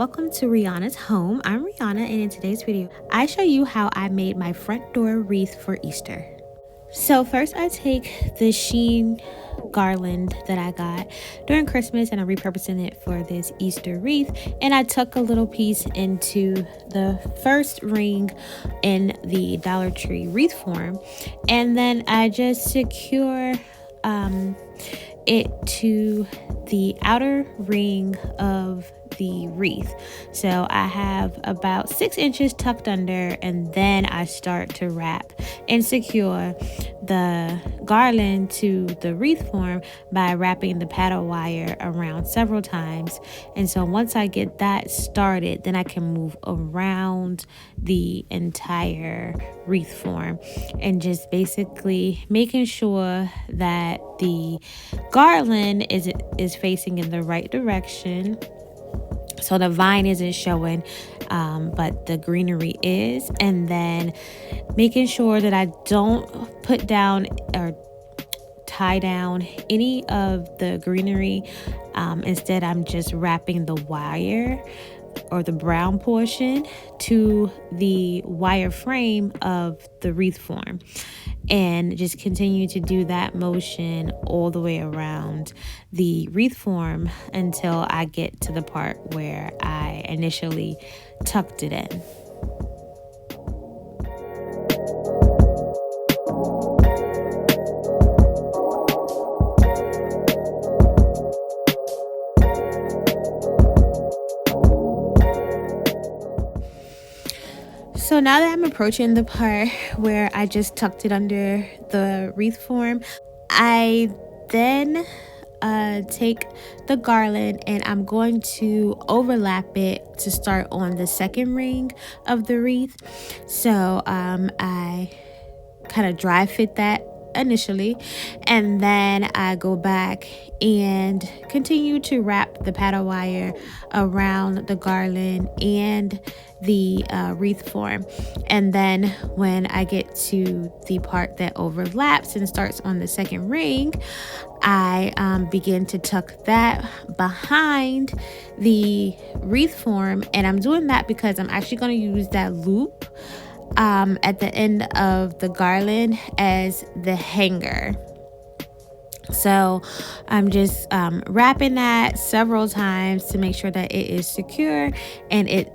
welcome to Rihanna's home. I'm Rihanna, and in today's video I show you how I made my front door wreath for Easter. So first I take the SHEIN garland that I got during Christmas and I'm repurposing it for this Easter wreath, and I tuck a little piece into the first ring in the Dollar Tree wreath form, and then I just secure it to the outer ring of the wreath. So I have about 6 inches tucked under, and then I start to wrap and secure the garland to the wreath form by wrapping the paddle wire around several times. And so once I get that started, then I can move around the entire wreath form and just basically making sure that the garland is facing in the right direction, so the vine isn't showing, but the greenery is. And then making sure that I don't put down or tie down any of the greenery. Instead, I'm just wrapping the wire or the brown portion to the wire frame of the wreath form, and just continue to do that motion all the way around the wreath form until I get to the part where I initially tucked it in. So now that I'm approaching the part where I just tucked it under the wreath form, I then take the garland and I'm going to overlap it to start on the second ring of the wreath. So I kind of dry fit that initially, and then I go back and continue to wrap the paddle wire around the garland and the wreath form. And then when I get to the part that overlaps and starts on the second ring, I begin to tuck that behind the wreath form, and I'm doing that because I'm actually going to use that loop at the end of the garland as the hanger. So I'm just wrapping that several times to make sure that it is secure, and it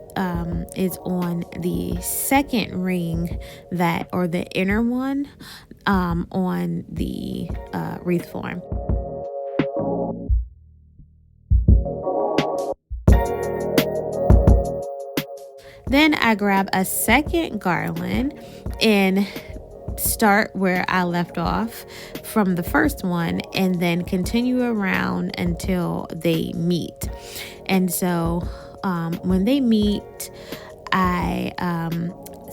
is on the second ring, that, or the inner one, on the wreath form. Then I grab a second garland and start where I left off from the first one, and then continue around until they meet. And so when they meet, I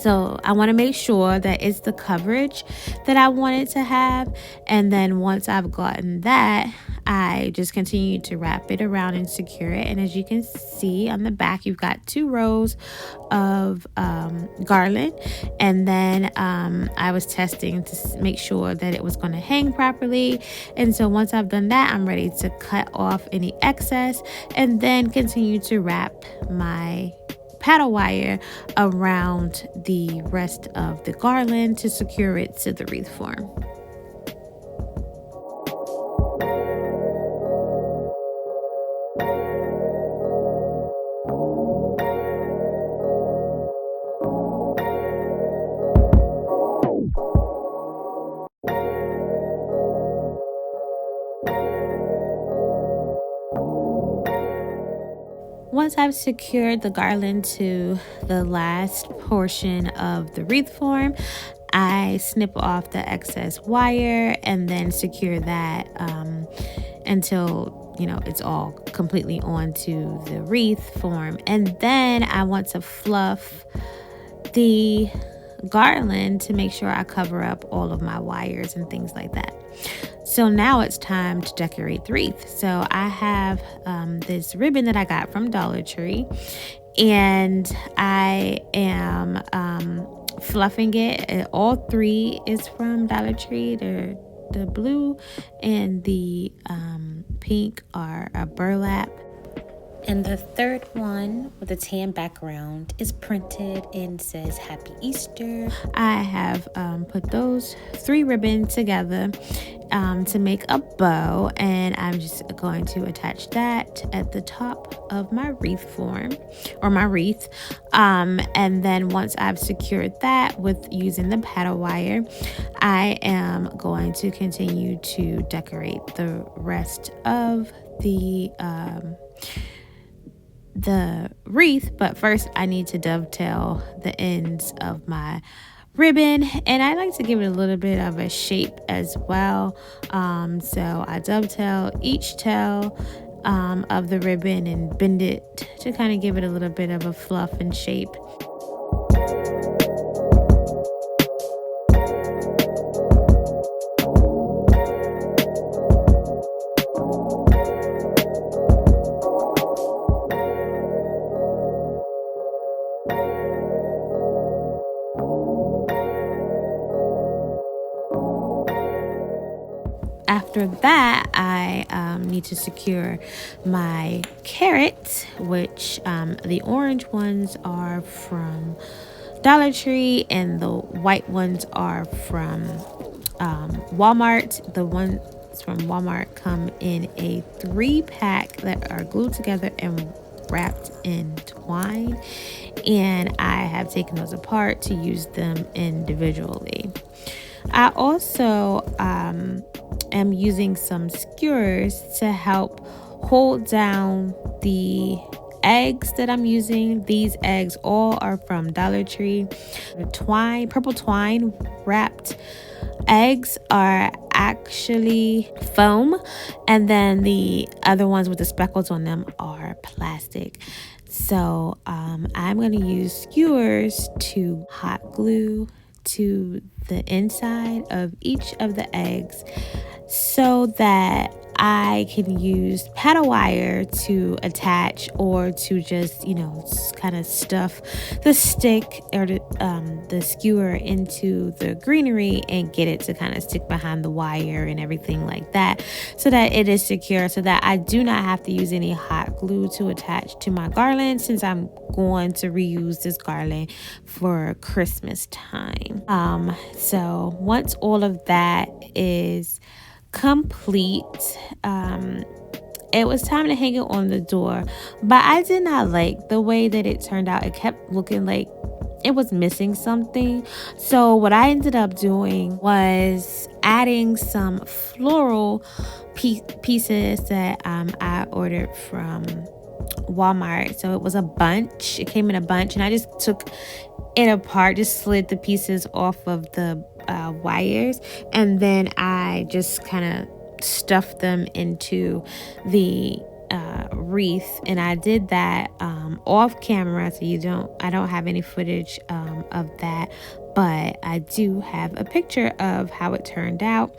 want to make sure that it's the coverage that I want it to have. And then once I've gotten that, I just continue to wrap it around and secure it. And as you can see on the back, you've got 2 rows of garland. And then I was testing to make sure that it was going to hang properly. And so once I've done that, I'm ready to cut off any excess and then continue to wrap my paddle wire around the rest of the garland to secure it to the wreath form. Once I've secured the garland to the last portion of the wreath form, I snip off the excess wire and then secure that until it's all completely onto the wreath form. And then I want to fluff the garland to make sure I cover up all of my wires and things like that. So now it's time to decorate the wreath. So I have this ribbon that I got from Dollar Tree, and I am fluffing it. All 3 is from Dollar Tree. The blue and the pink are a burlap. And the third one with a tan background is printed and says Happy Easter. I have put those 3 ribbons together to make a bow, and I'm just going to attach that at the top of my wreath form, or my wreath. And then once I've secured that with using the paddle wire, I am going to continue to decorate the rest of the wreath. But first I need to dovetail the ends of my ribbon, and I like to give it a little bit of a shape as well. So I dovetail each tail of the ribbon and bend it to kind of give it a little bit of a fluff and shape. After that, I need to secure my carrots, which the orange ones are from Dollar Tree and the white ones are from Walmart. The ones from Walmart come in a 3-pack that are glued together and wrapped in twine, and I have taken those apart to use them individually. I also am using some skewers to help hold down the eggs that I'm using. These eggs all are from Dollar Tree. The twine, purple twine wrapped eggs are actually foam, and then the other ones with the speckles on them are plastic. So I'm going to use skewers to hot glue to the inside of each of the eggs so that I can use paddle wire to attach, or to just, kind of stuff the stick or the skewer into the greenery and get it to kind of stick behind the wire and everything like that, so that it is secure, so that I do not have to use any hot glue to attach to my garland, since I'm going to reuse this garland for Christmas time. So once all of that is complete, it was time to hang it on the door, but I did not like the way that it turned out. It kept looking like it was missing something. So what I ended up doing was adding some floral pieces that I ordered from Walmart. So it was a bunch. It came in a bunch, and I just took it apart, just slid the pieces off of the wires, and then I just kind of stuffed them into the wreath. And I did that off camera, so I don't have any footage of that, but I do have a picture of how it turned out.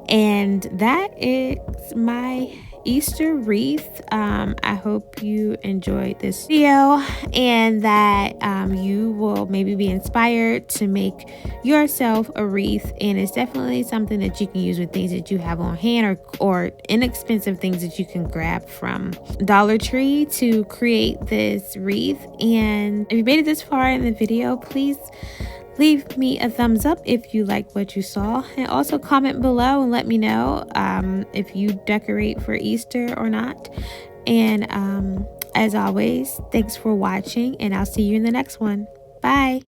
And that is my Easter wreath. I hope you enjoyed this video, and that you will maybe be inspired to make yourself a wreath. And it's definitely something that you can use with things that you have on hand, or inexpensive things that you can grab from Dollar Tree to create this wreath. And if you made it this far in the video, please leave me a thumbs up if you like what you saw, and also comment below and let me know if you decorate for Easter or not. And as always, thanks for watching, and I'll see you in the next one. Bye.